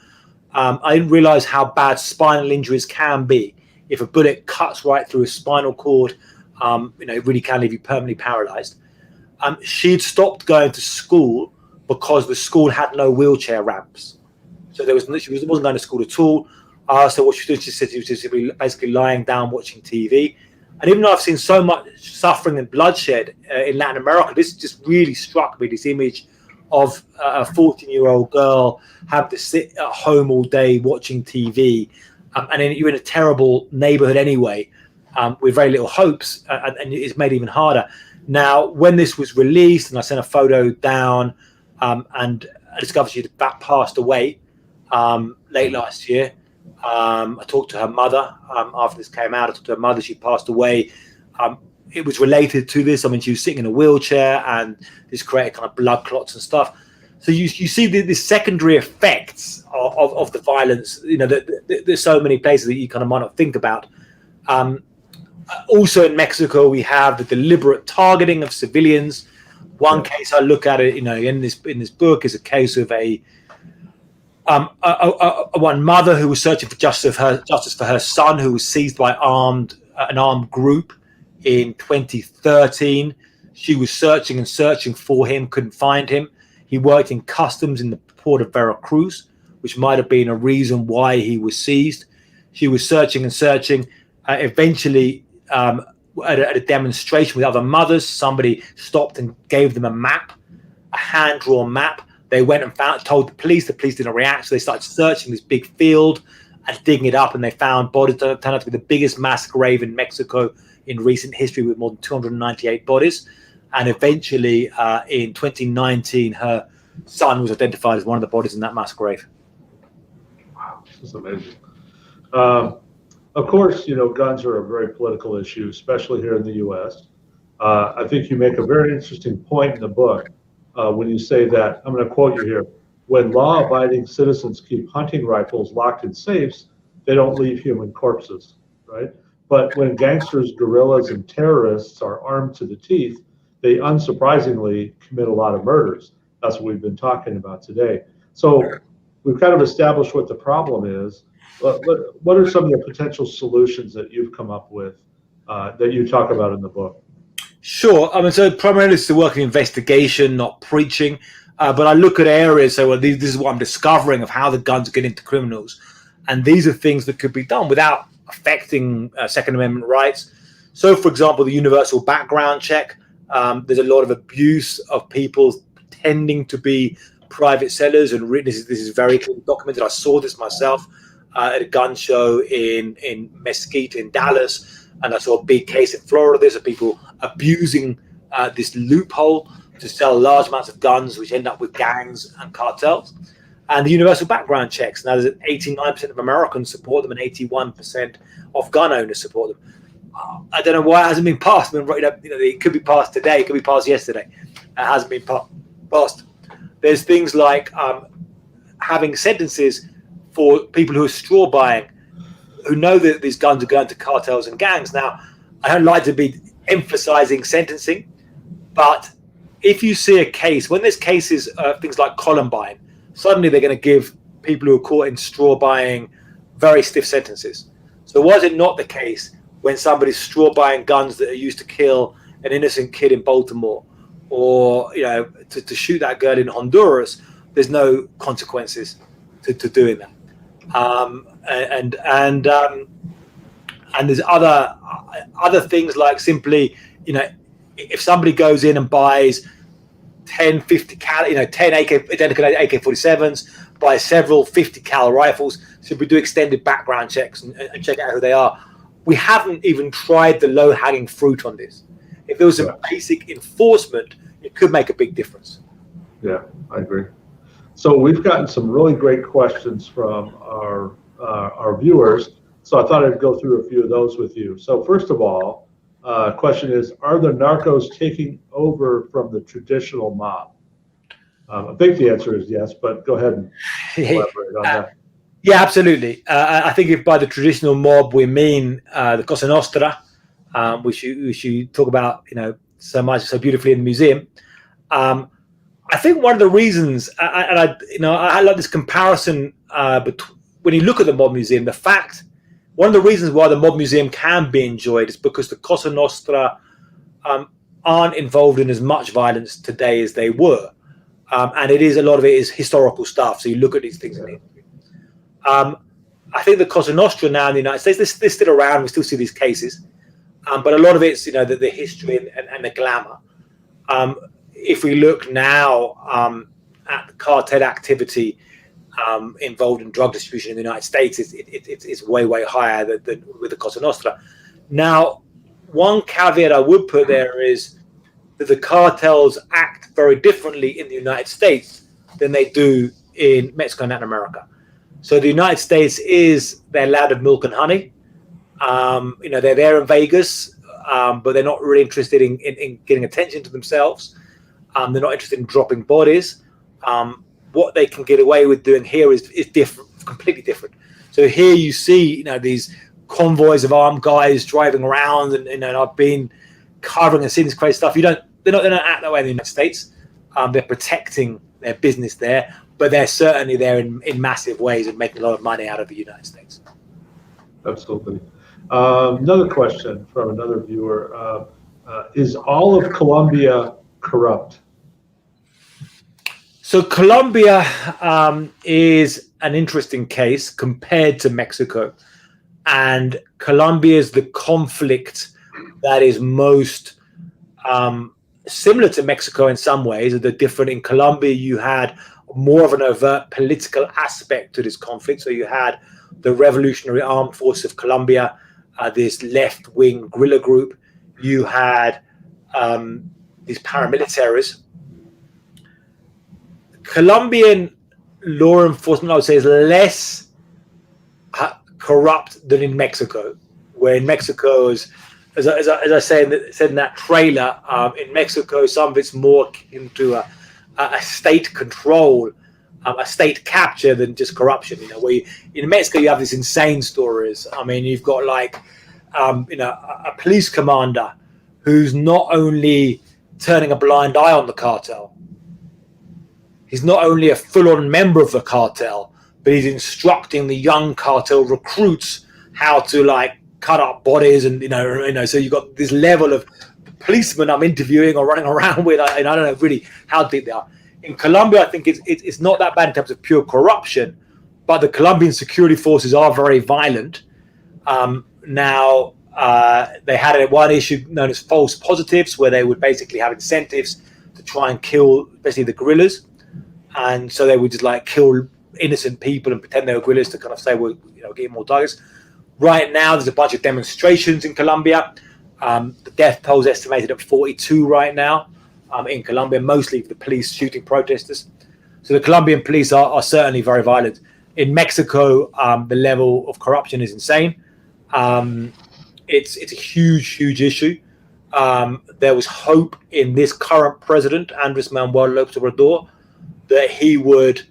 I didn't realize how bad spinal injuries can be. If a bullet cuts right through a spinal cord, it really can leave you permanently paralyzed. She'd stopped going to school because the school had no wheelchair ramps. So she wasn't going to school at all. I asked her what she did. She said she was just basically lying down watching TV. And even though I've seen so much suffering and bloodshed in Latin America, this just really struck me, this image of a 14-year-old girl having to sit at home all day watching TV. And then you're in a terrible neighborhood anyway, with very little hopes, and it's made even harder. Now, when this was released, and I sent a photo down, and I discovered she'd passed away late last year. I talked to her mother after this came out. I talked to her mother. She passed away. It was related to this. I mean, she was sitting in a wheelchair, and this created kind of blood clots and stuff. So you see the secondary effects of the violence. You know, there's so many places that you kind of might not think about. Also in Mexico, we have the deliberate targeting of civilians. One case I look at it, you know, in this book is a case of one mother who was searching for justice for her son, who was seized by an armed group in 2013. She was searching and searching for him, couldn't find him. He worked in customs in the port of Veracruz, which might have been a reason why he was seized. She was searching and searching. Eventually, at a demonstration with other mothers, somebody stopped and gave them a map, a hand-drawn map. They went and told the police. The police didn't react, so they started searching this big field and digging it up, and they found bodies that turned out to be the biggest mass grave in Mexico in recent history, with more than 298 bodies. And eventually, in 2019, her son was identified as one of the bodies in that mass grave. Wow, this is amazing. Of course, you know, guns are a very political issue, especially here in the U.S. I think you make a very interesting point in the book when you say that, I'm going to quote you here, when law-abiding citizens keep hunting rifles locked in safes, they don't leave human corpses, right? But when gangsters, guerrillas, and terrorists are armed to the teeth, they unsurprisingly commit a lot of murders. That's what we've been talking about today. So we've kind of established what the problem is. What are some of the potential solutions that you've come up with that you talk about in the book? Sure. I mean, so primarily it's to work in investigation, not preaching. But I look at areas, so well, this is what I'm discovering of how the guns get into criminals. And these are things that could be done without affecting Second Amendment rights. So, for example, the universal background check. There's a lot of abuse of people pretending to be private sellers, and this is very clearly documented. I saw this myself at a gun show in Mesquite in Dallas, and I saw a big case in Florida. There's people abusing this loophole to sell large amounts of guns, which end up with gangs and cartels. And the universal background checks. Now, there's 89% of Americans support them, and 81% of gun owners support them. I don't know why it hasn't been passed. I mean, it could be passed today. It could be passed yesterday. It hasn't been passed. There's things like having sentences for people who are straw buying, who know that these guns are going to cartels and gangs. Now, I don't like to be emphasizing sentencing, but if you see a case, when there's cases, things like Columbine, suddenly they're going to give people who are caught in straw buying very stiff sentences. So was it not the case when somebody's straw buying guns that are used to kill an innocent kid in Baltimore, or to shoot that girl in Honduras? There's no consequences to doing that. And there's other things like simply, if somebody goes in and buys 10 identical AK-47s, buys several 50 cal rifles, so we do extended background checks and check out who they are. We haven't even tried the low-hanging fruit on this. If there was some basic enforcement, it could make a big difference. Yeah, I agree. So we've gotten some really great questions from our viewers. So I thought I'd go through a few of those with you. So first of all, question is, are the narcos taking over from the traditional mob? I think the answer is yes, but go ahead and elaborate on that. Yeah, absolutely. I think if by the traditional mob we mean the Cosa Nostra, which you talk about, so beautifully in the museum. I think one of the reasons, I like this comparison, but when you look at the Mob Museum, one of the reasons why the Mob Museum can be enjoyed is because the Cosa Nostra aren't involved in as much violence today as they were, and a lot of it is historical stuff. So you look at these things. I think the Cosa Nostra now in the United States, they're still around. We still see these cases, but a lot of it's the history and the glamour. If we look now at the cartel activity involved in drug distribution in the United States, it's way higher than with the Cosa Nostra. Now, one caveat I would put there is that the cartels act very differently in the United States than they do in Mexico and Latin America. So the United States is their land of milk and honey. They're there in Vegas, but they're not really interested in getting attention to themselves. They're not interested in dropping bodies. What they can get away with doing here is different, completely different. So here you see, these convoys of armed guys driving around, and I've been covering and seeing this crazy stuff. They don't act that way in the United States. They're protecting their business there, but they're certainly there in massive ways and making a lot of money out of the United States. Absolutely. Another question from another viewer: is all of Colombia corrupt? So Colombia is an interesting case compared to Mexico, and Colombia is the conflict that is most similar to Mexico in some ways. They're different. In Colombia, you had more of an overt political aspect to this conflict. So you had the Revolutionary Armed Force of Colombia, this left-wing guerrilla group. You had these paramilitaries. Colombian law enforcement, I would say, is less corrupt than in Mexico, where in Mexico, as I said in that trailer, in Mexico, some of it's more akin to a state control, a state capture than just corruption. Where in Mexico you have these insane stories. I mean, you've got a police commander who's not only turning a blind eye on the cartel. He's not only a full-on member of the cartel, but he's instructing the young cartel recruits how to cut up bodies, and So you've got this level of policemen I'm interviewing or running around with. I don't know really how deep they are. In Colombia, I think it's not that bad in terms of pure corruption, but the Colombian security forces are very violent. Now they had one issue known as false positives, where they would basically have incentives to try and kill, especially the guerrillas. And so they would just kill innocent people and pretend they were guerrillas to kind of say, we're getting more targets. Right now, there's a bunch of demonstrations in Colombia. The death toll is estimated at 42 right now in Colombia, mostly the police shooting protesters. So the Colombian police are certainly very violent. In Mexico, the level of corruption is insane. It's a huge issue. There was hope in this current president, Andrés Manuel López Obrador, that he would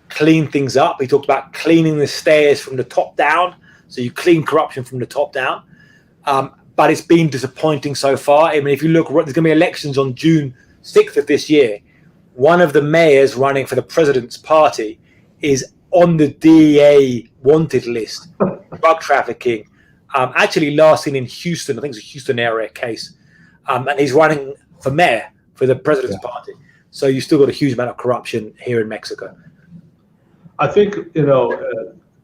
clean things up. He talked about cleaning the stairs from the top down. So you clean corruption from the top down. But it's been disappointing so far. I mean, if you look, there's going to be elections on June 6th of this year. One of the mayors running for the president's party is on the DEA wanted list, drug trafficking. Actually last seen in Houston, I think it's a Houston area case. And he's running for mayor for the president's party. So you still got a huge amount of corruption here in Mexico. I think,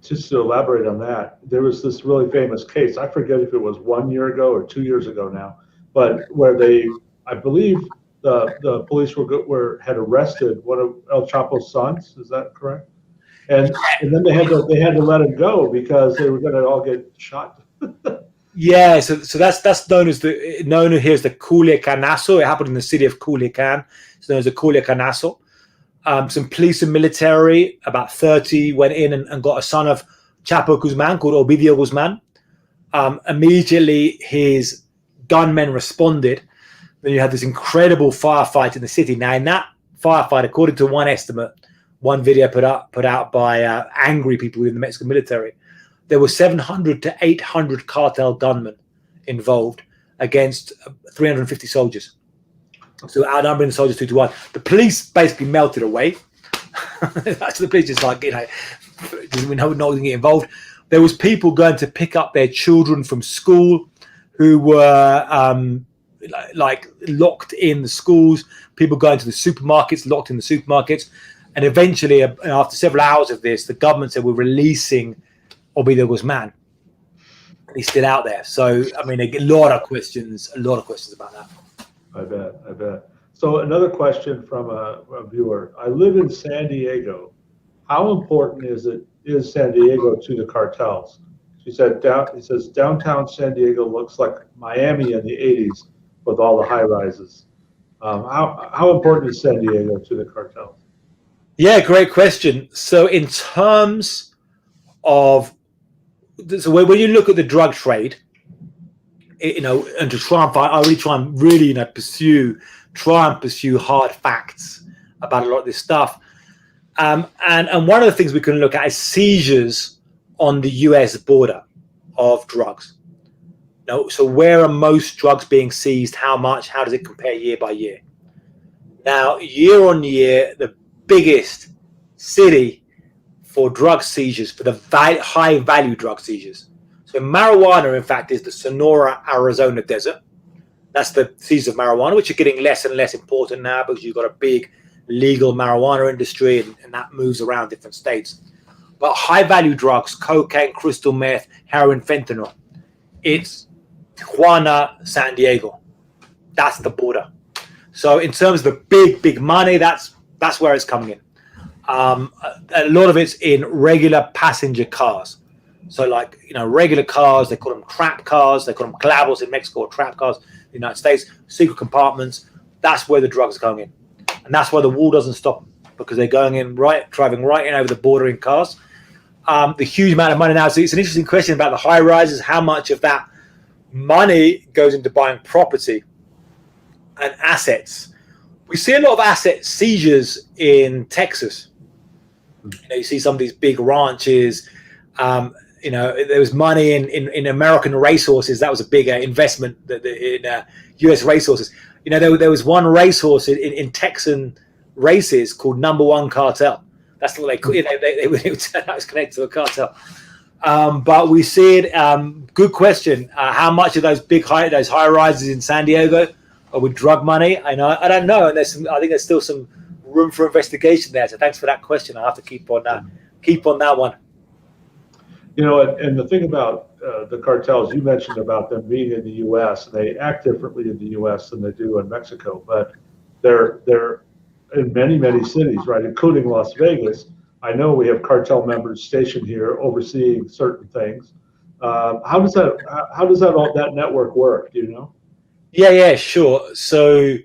just to elaborate on that, there was this really famous case. I forget if it was 1 year ago or 2 years ago now, but where I believe the police had arrested one of El Chapo's sons. Is that correct? And then they had to let him go because they were going to all get shot. Yeah, so that's known here as the Culiacanazo. It happened in the city of Culiacan. It's known as the Culiacanazo. Some police and military, about 30, went in and got a son of Chapo Guzman called Ovidio Guzman. Immediately, his gunmen responded. Then you had this incredible firefight in the city. Now, in that firefight, according to one estimate, one video put out by angry people within the Mexican military, there were 700 to 800 cartel gunmen involved against 350 soldiers. So outnumbering the soldiers 2 to 1. The police basically melted away. So the police just we know not going to get involved. There was people going to pick up their children from school who were locked in the schools. People going to the supermarkets, locked in the supermarkets. And eventually, after several hours of this, the government said we're releasing Ovidio Guzman. He's still out there. So, I mean, a lot of questions about that. I bet. So another question from a viewer. I live in San Diego. How important is San Diego to the cartels? He says downtown San Diego looks like Miami in the 80s with all the high rises. How important is San Diego to the cartels? Yeah, great question. So in terms of, so when you look at the drug trade, and to try and find, I really try and really, pursue hard facts about a lot of this stuff. And one of the things we can look at is seizures on the US border of drugs. So where are most drugs being seized? How much? How does it compare year by year? Now, year on year, the biggest city for drug seizures, for the high value drug seizures. So marijuana, in fact, is the Sonora, Arizona desert. That's the seizures of marijuana, which are getting less and less important now because you've got a big legal marijuana industry and that moves around different states. But high value drugs, cocaine, crystal meth, heroin, fentanyl, it's Tijuana, San Diego. That's the border. So in terms of the big money, that's where it's coming in. A lot of it's in regular passenger cars. So like, regular cars, they call them trap cars. They call them clavos in Mexico, or trap cars in the United States, secret compartments. That's where the drugs are going in. And that's why the wall doesn't stop them, because they're going in driving right in over the border in cars. The huge amount of money now. So it's an interesting question about the high rises, how much of that money goes into buying property and assets. We see a lot of asset seizures in Texas. You see some of these big ranches. There was money in American racehorses. That was a big investment in U.S. racehorses. There was one racehorse in Texan races called Number One Cartel. That's what they call it. That was connected to a cartel. But we see it. Good question. How much of those those high rises in San Diego are with drug money? I don't know. And I think there's still some room for investigation there. So thanks for that question. I'll have to keep on that one. And the thing about the cartels, you mentioned about them being in the U.S. and they act differently in the U.S. than they do in Mexico, but they're in many cities, right, including Las Vegas. I know we have cartel members stationed here overseeing certain things. How does that network work? Do you know? Yeah, sure. So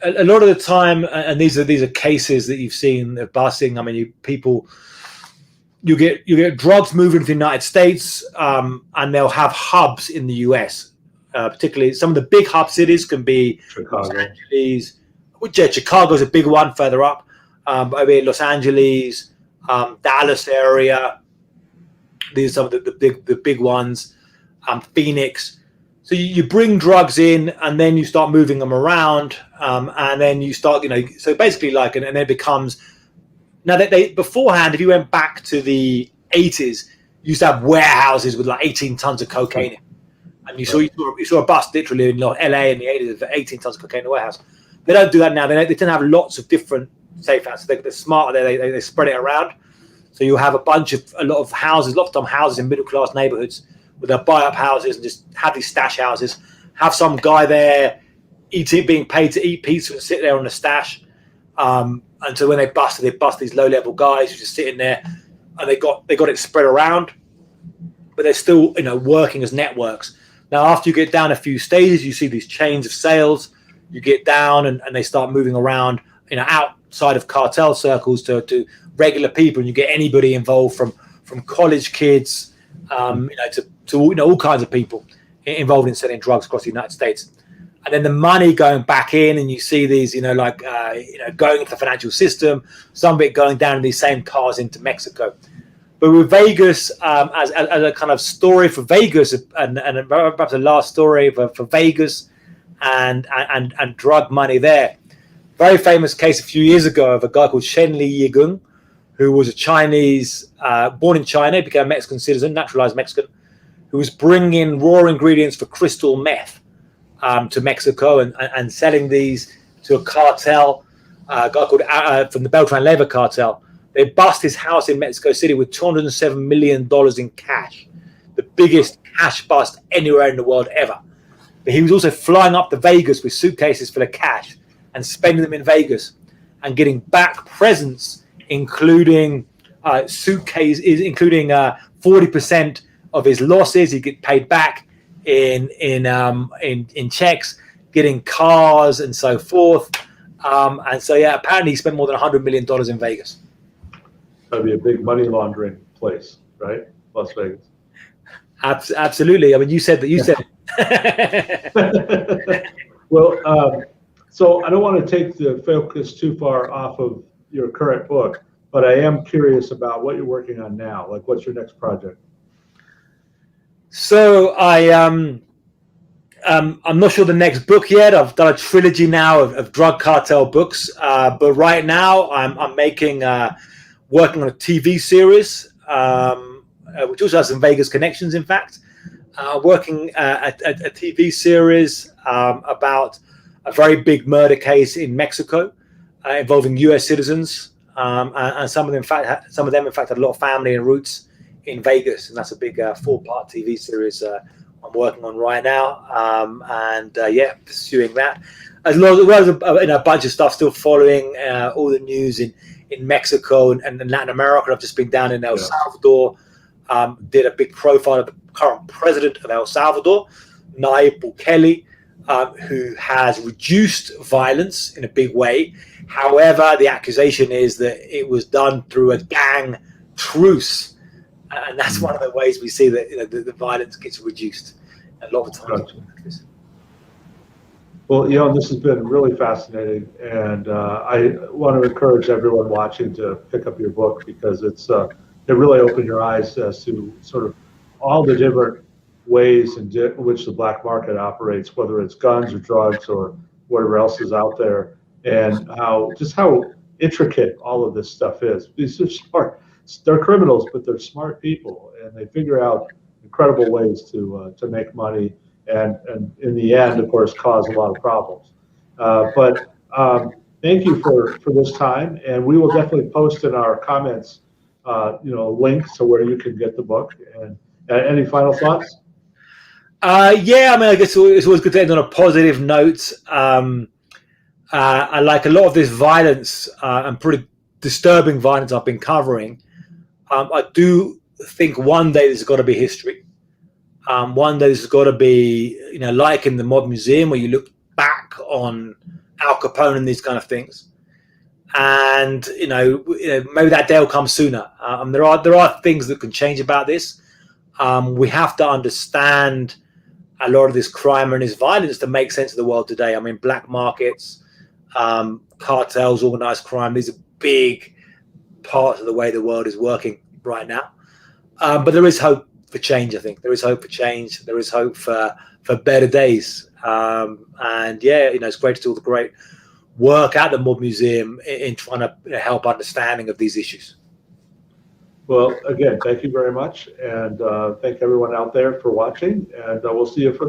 a lot of the time, and these are cases that you've seen of busing. I mean, you get drugs moving to the United States, and they'll have hubs in the US. Particularly, some of the big hub cities can be Chicago. Los Angeles. Chicago's a big one further up. Los Angeles, Dallas area. These are some of the big ones. Phoenix. So you bring drugs in, and then you start moving them around, and then you start, so basically and then it becomes. Now that they beforehand, if you went back to the 80s, you used to have warehouses with like 18 tons of cocaine in, and you saw a bust literally in LA in the 80s with 18 tons of cocaine in the warehouse. They don't do that now. They tend to have lots of different safe houses. They're smart. They spread it around. So you have a lot of houses, lots of houses in middle class neighborhoods where they'll buy up houses and just have these stash houses. Have some guy there being paid to eat pizza and sit there on the stash. And so when they bust these low-level guys who are just sitting there, and they got it spread around, but they're still working as networks. Now, after you get down a few stages, you see these chains of sales. You get down, and they start moving around, outside of cartel circles to regular people, and you get anybody involved from college kids, to all kinds of people involved in selling drugs across the United States. And then the money going back in, and you see these, going into the financial system, some of it going down in these same cars into Mexico. But with Vegas, as a kind of story for Vegas, and perhaps a last story for Vegas and drug money there. Very famous case a few years ago of a guy called Shen Li Yigung, who was a Chinese, born in China, became a Mexican citizen, naturalized Mexican, who was bringing raw ingredients for crystal meth to Mexico and selling these to a cartel, a guy called from the Beltran Leyva cartel, They bust his house in Mexico City with $207 million in cash, the biggest cash bust anywhere in the world ever. But he was also flying up to Vegas with suitcases full of cash and spending them in Vegas and getting back presents, including suitcases, including 40% of his losses. He get paid back in checks, getting cars and so forth. And so, yeah, apparently he spent more than $100 million in Vegas. That'd be a big money laundering place, right? Las Vegas. Absolutely. I mean, you said that. You said. Well, so I don't want to take the focus too far off of your current book, but I am curious about what you're working on now. Like, what's your next project? So I'm not sure the next book yet. I've done a trilogy now of drug cartel books, but right now I'm making working on a TV series, which also has some Vegas connections. In fact, working a TV series about a very big murder case in Mexico involving U.S. citizens, and some of them, in fact, had a lot of family and roots in Vegas, and that's a big 4-part TV series I'm working on right now, and pursuing that, as well as a bunch of stuff still following all the news in Mexico and Latin America. I've just been down in El Salvador, did a big profile of the current president of El Salvador, Nayib Bukele, who has reduced violence in a big way. However, the accusation is that it was done through a gang truce. And that's one of the ways we see that the violence gets reduced a lot of times. Gotcha. Well, this has been really fascinating, and I want to encourage everyone watching to pick up your book, because it really opened your eyes as to sort of all the different ways in which the black market operates, whether it's guns or drugs or whatever else is out there, and how intricate all of this stuff is. These are smart. They're criminals, but they're smart people, and they figure out incredible ways to make money, and in the end, of course, cause a lot of problems. But thank you for this time, and we will definitely post in our comments, links to where you can get the book. And any final thoughts? I guess it's always good to end on a positive note. I like a lot of this violence and pretty disturbing violence I've been covering. I do think one day there's got to be history. One day there's got to be, like in the Mob Museum, where you look back on Al Capone and these kind of things. And, maybe that day will come sooner. There are things that can change about this. We have to understand a lot of this crime and this violence to make sense of the world today. I mean, black markets, cartels, organized crime, these are big parts of the way the world is working right now. But there is hope for change, I think. There is hope for change. There is hope for better days. It's great to do all the great work at the Mob Museum in trying to help understanding of these issues. Well, again, thank you very much. And thank everyone out there for watching. And we'll see you for the